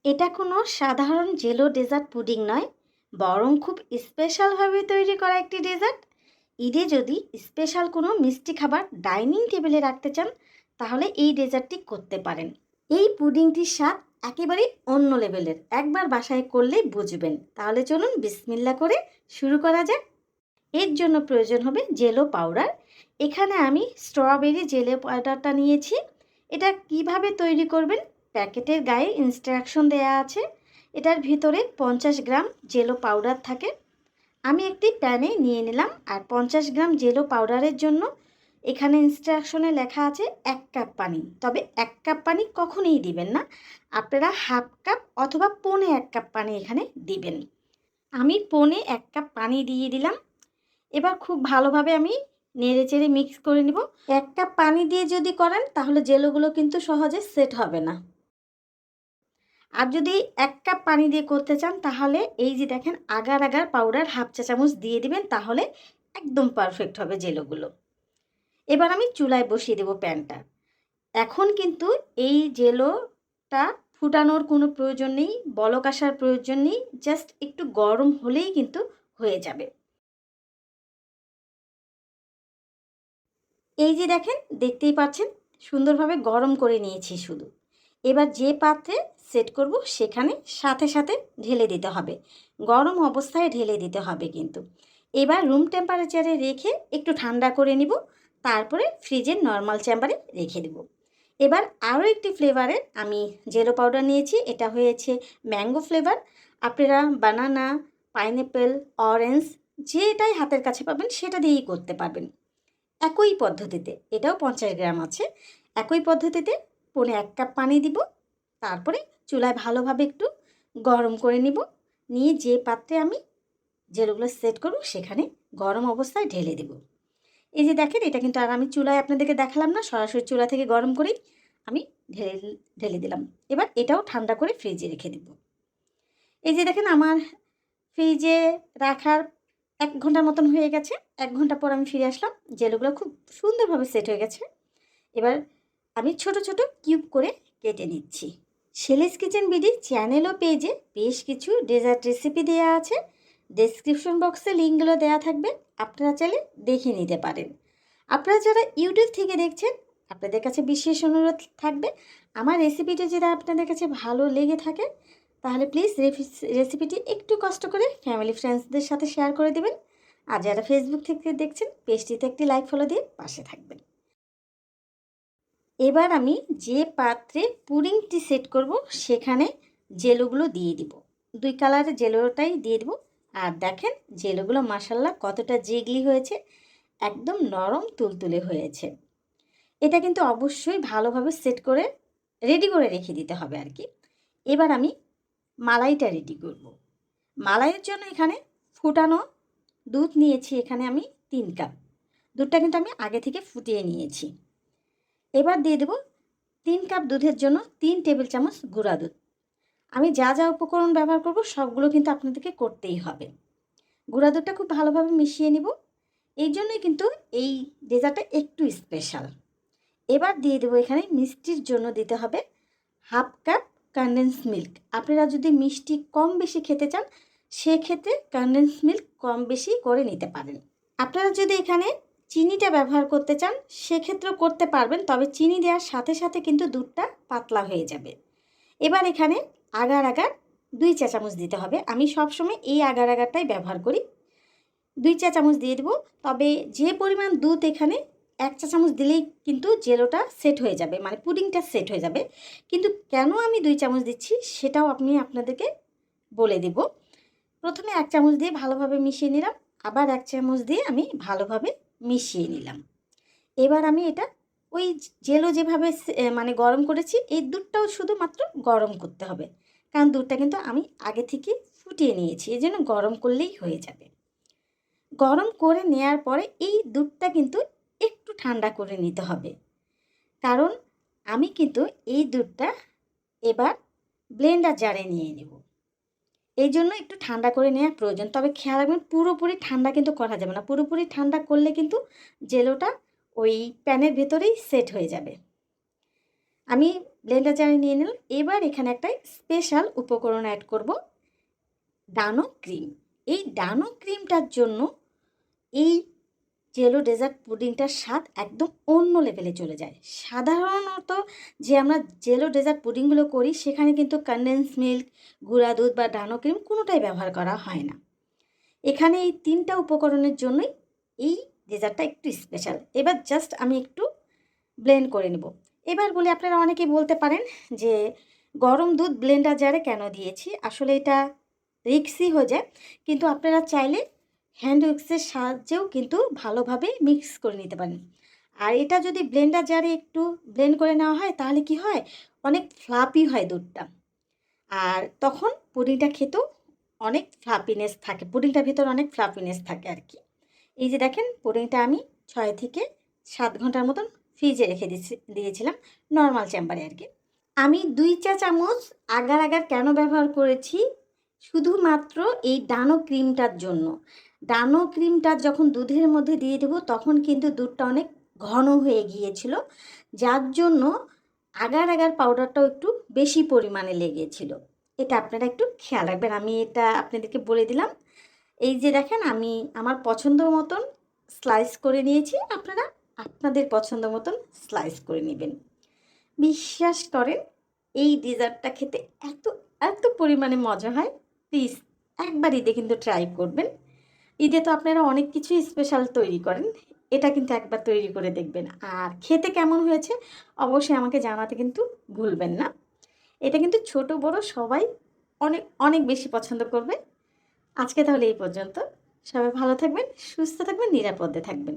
এটা কোনো সাধারণ জেলো ডেজার্ট পুডিং নয়, বরং খুব স্পেশালভাবে তৈরি করা একটি ডেজার্ট। ঈদে যদি স্পেশাল কোনো মিষ্টি খাবার ডাইনিং টেবিলে রাখতে চান, তাহলে এই ডেজার্টটি করতে পারেন। এই পুডিংটির স্বাদ একেবারেই অন্য লেভেলের। একবার বাসায় করলেই বুঝবেন। তাহলে চলুন বিসমিল্লা করে শুরু করা যাক। এর জন্য প্রয়োজন হবে জেলো পাউডার। এখানে আমি স্ট্রবেরি জেলো পাউডারটা নিয়েছি। এটা কিভাবে তৈরি করবেন প্যাকেটের গায়ে ইনস্ট্রাকশন দেয়া আছে। এটার ভিতরে 50 গ্রাম জেলো পাউডার থাকে। আমি একটি প্যানে নিয়ে নিলাম, আর 50 গ্রাম জেলো পাউডারের জন্য এখানে ইনস্ট্রাকশনে লেখা আছে 1 কাপ পানি। তবে 1 কাপ পানি কখনোই দিবেন না, আপনারা হাফ কাপ অথবা পৌনে 1 কাপ পানি এখানে দিবেন। আমি পৌনে 1 কাপ পানি দিয়ে দিলাম। এবার খুব ভালোভাবে আমি নেড়েচেড়ে মিক্স করে নিব। 1 কাপ পানি দিয়ে যদি করেন তাহলে জেলোগুলো কিন্তু সহজে সেট হবে না। আর যদি 1 কাপ পানি দিয়ে করতে চান তাহলে এই যে দেখেন আগার আগার পাউডার হাফ চা চামচ দিয়ে দিবেন, তাহলে একদম পারফেক্ট হবে জেলোগুলো। এবার আমি চুলায় বসিয়ে দেব প্যানটা। এখন কিন্তু এই জেলোটা ফুটানোর কোনো প্রয়োজন নেই, বলক আসার প্রয়োজন নেই, জাস্ট একটু গরম হলেই কিন্তু হয়ে যাবে। এই যে দেখেন, দেখতেই পাচ্ছেন সুন্দরভাবে গরম করে নিয়েছি শুধু। এবার যে পাত্রে সেট করব সেখানে সাথে সাথে ঢেলে দিতে হবে, গরম অবস্থায় ঢেলে দিতে হবে কিন্তু। এবার রুম টেম্পারেচারে রেখে একটু ঠান্ডা করে নিব, তারপরে ফ্রিজের নর্মাল চেম্বারে রেখে দেব। এবার আরও একটি ফ্লেভারের আমি জেলো পাউডার নিয়েছি, এটা হয়েছে ম্যাঙ্গো ফ্লেভার। আপনারা বানানা, পাইনঅ্যাপেল, অরেঞ্জ যেটাই হাতের কাছে পাবেন সেটা দিয়েই করতে পারবেন। একই পদ্ধতিতে এটাও 50 গ্রাম আছে। একই পদ্ধতিতে পৌনে 1 কাপ পানি দিব, তারপরে চুলায় ভালোভাবে একটু গরম করে নিব। নিয়ে যে পাত্রে আমি জেলোগুলো সেট করব সেখানে গরম অবস্থায় ঢেলে দেব। এই যে দেখেন, এটা কিন্তু আর আমি চুলায় আপনাদেরকে দেখালাম না, সরাসরি চুলা থেকে গরম করেই আমি ঢেলে ঢেলে দিলাম। এবার এটাও ঠান্ডা করে ফ্রিজে রেখে দেব। এই যে দেখেন আমার ফ্রিজে রাখার 1 ঘন্টার মতন হয়ে গেছে। 1 ঘন্টা পর আমি ফিরে আসলাম। জেলোগুলো খুব সুন্দরভাবে সেট হয়ে গেছে। এবার আমি ছোট ছোট কিউব করে কেটে নিচ্ছি। শেলিস কিচেন বিডি চ্যানেল ও পেজে বেশ কিছু ডেজার্ট রেসিপি দেওয়া আছে। ডেসক্রিপশন বক্সে লিঙ্কগুলো দেওয়া থাকবে, আপনারা চাইলে দেখে নিতে পারেন। আপনারা যারা ইউটিউব থেকে দেখছেন, আপনাদের কাছে বিশেষ অনুরোধ থাকবে, আমার রেসিপিটি যদি আপনাদের কাছে ভালো লেগে থাকে তাহলে প্লিজ রেসিপিটি একটু কষ্ট করে ফ্যামিলি ফ্রেন্ডসদের সাথে শেয়ার করে দেবেন। আর যারা ফেসবুক থেকে দেখছেন পেজটিতে একটি লাইক ফলো দিয়ে পাশে থাকবেন। এবার আমি যে পাত্রে পুডিংটি সেট করব সেখানে জেলোগুলো দিয়ে দিব। 2 কালারের জেলোটাই দিয়ে দেব। আর দেখেন জেলোগুলো মাশাল্লাহ কতটা জিগলি হয়েছে, একদম নরম তুলতুলে হয়েছে। এটা কিন্তু অবশ্যই ভালোভাবে সেট করে রেডি করে রেখে দিতে হবে আর কি। এবার আমি মালাইটা রেডি করব। মালাইয়ের জন্য এখানে ফুটানো দুধ নিয়েছি, এখানে আমি 3 কাপ। দুধটা কিন্তু আমি আগে থেকে ফুটিয়ে নিয়েছি। এবার দিয়ে দেব 3 কাপ দুধের জন্য 3 টেবিল চামচ গুঁড়া দুধ। আমি যা যা উপকরণ ব্যবহার করব সবগুলো কিন্তু আপনাদেরকে করতেই হবে। গুঁড়া দুধটা খুব ভালোভাবে মিশিয়ে নিব, এই জন্যই কিন্তু এই ডেজার্টটা একটু স্পেশাল। এবার দিয়ে দেবো এখানে মিষ্টির জন্য দিতে হবে হাফ কাপ কনডেন্স মিল্ক। আপনারা যদি মিষ্টি কম বেশি খেতে চান সেক্ষেত্রে কনডেন্স মিল্ক কম বেশি করে নিতে পারেন। আপনারা যদি এখানে চিনিটা ব্যবহার করতে চান সেক্ষেত্রেও করতে পারবেন, তবে চিনি দেওয়ার সাথে সাথে কিন্তু দুধটা পাতলা হয়ে যাবে। এবার এখানে আগার আগার 2 চা চামচ দিতে হবে। আমি সবসময় এই আগার আগারটাই ব্যবহার করি। 2 চা চামচ দিয়ে দেবো। তবে যে পরিমাণ দুধ এখানে 1 চা চামচ দিলেই কিন্তু জেলোটা সেট হয়ে যাবে, মানে পুডিংটা সেট হয়ে যাবে। কিন্তু কেন আমি 2 চামচ দিচ্ছি সেটাও আমি আপনাদেরকে বলে দেব। প্রথমে 1 চামচ দিয়ে ভালোভাবে মিশিয়ে নিলাম, আবার 1 চামচ দিয়ে আমি ভালোভাবে মিশিয়ে নিলাম। এবার আমি এটা ওই জেলো যেভাবে মানে গরম করেছি এই দুধটাও শুধুমাত্র গরম করতে হবে, কারণ দুধটা কিন্তু আমি আগে থেকে ফুটিয়ে নিয়েছি, এই জন্য গরম করলেই হয়ে যাবে। গরম করে নেওয়ার পরে এই দুধটা কিন্তু একটু ঠান্ডা করে নিতে হবে, কারণ আমি কিন্তু এই দুধটা এবার ব্লেন্ডার জারে নিয়ে নেব, এই জন্য একটু ঠান্ডা করে নেওয়া প্রয়োজন। তবে খেয়াল রাখবেন পুরোপুরি ঠান্ডা কিন্তু করা যাবে না, পুরোপুরি ঠান্ডা করলে কিন্তু জেলোটা ওই প্যানের ভেতরেই সেট হয়ে যাবে। আমি ব্লেন্ডার জারে নিয়ে নিলাম। এবার এখানে একটা স্পেশাল উপকরণ অ্যাড করব, ডানো ক্রিম। এই ডানো ক্রিমটার জন্য এই জেলো ডেজার্ট পুডিংটার স্বাদ একদম অন্য লেভেলে চলে যায়। সাধারণত যে আমরা জেলো ডেজার্ট পুডিংগুলো করি সেখানে কিন্তু কনডেন্স মিল্ক, গুঁড়া দুধ বা ডানো ক্রিম কোনোটাই ব্যবহার করা হয় না। এখানে এই 3টা উপকরণের জন্যই এই ডেজার্টটা একটু স্পেশাল। এবার জাস্ট আমি একটু ব্লেন্ড করে নেব। এবার বলে আপনারা অনেকেই বলতে পারেন যে গরম দুধ ব্লেন্ডার জারে কেন দিয়েছি? আসলে এটা রিক্সি হয়ে যায়, কিন্তু আপনারা চাইলে হ্যান্ড উইক্সের সাহায্যেও কিন্তু ভালোভাবে মিক্স করে নিতে পারেন। আর এটা যদি ব্লেন্ডার জারে একটু ব্লেন্ড করে নেওয়া হয় তাহলে কি হয়, অনেক ফ্লাপি হয় দুধটা। আর তখন পুডিংটা খেতেও অনেক ফ্লাপিনেস থাকে, পুডিংটার ভিতর অনেক ফ্লাপিনেস থাকে আর কি। এই যে দেখেন পুডিংটা আমি 6 থেকে 7 ঘন্টার মতন ফ্রিজে রেখে দিয়েছিলাম, নর্মাল চেম্বারে আর কি। আমি 2 চা চামচ আগার আগার কেন ব্যবহার করেছি? শুধুমাত্র এই ডানো ক্রিমটার জন্য। ডানো ক্রিমটা যখন দুধের মধ্যে দিয়ে দেবো তখন কিন্তু দুধটা অনেক ঘন হয়ে গিয়েছিল, যার জন্য আগার আগার পাউডারটাও একটু বেশি পরিমাণে লেগেছিল। এটা আপনারা একটু খেয়াল রাখবেন, আমি এটা আপনাদেরকে বলে দিলাম। এই যে দেখেন আমি আমার পছন্দ মতন স্লাইস করে নিয়েছি, আপনারা আপনাদের পছন্দ মতন স্লাইস করে নেবেন। বিশ্বাস করেন এই ডেজার্টটা খেতে এত এত পরিমাণে মজা হয়। প্লিজ একবার ঈদে কিন্তু ট্রাই করবেন। ঈদে তো আপনারা অনেক কিছুই স্পেশাল তৈরি করেন, এটা কিন্তু একবার তৈরি করে দেখবেন। আর খেতে কেমন হয়েছে অবশ্যই আমাকে জানাতে কিন্তু ভুলবেন না। এটা কিন্তু ছোট বড় সবাই অনেক অনেক বেশি পছন্দ করবে। আজকে তাহলে এই পর্যন্ত। সবাই ভালো থাকবেন, সুস্থ থাকবেন, নিরাপদে থাকবেন।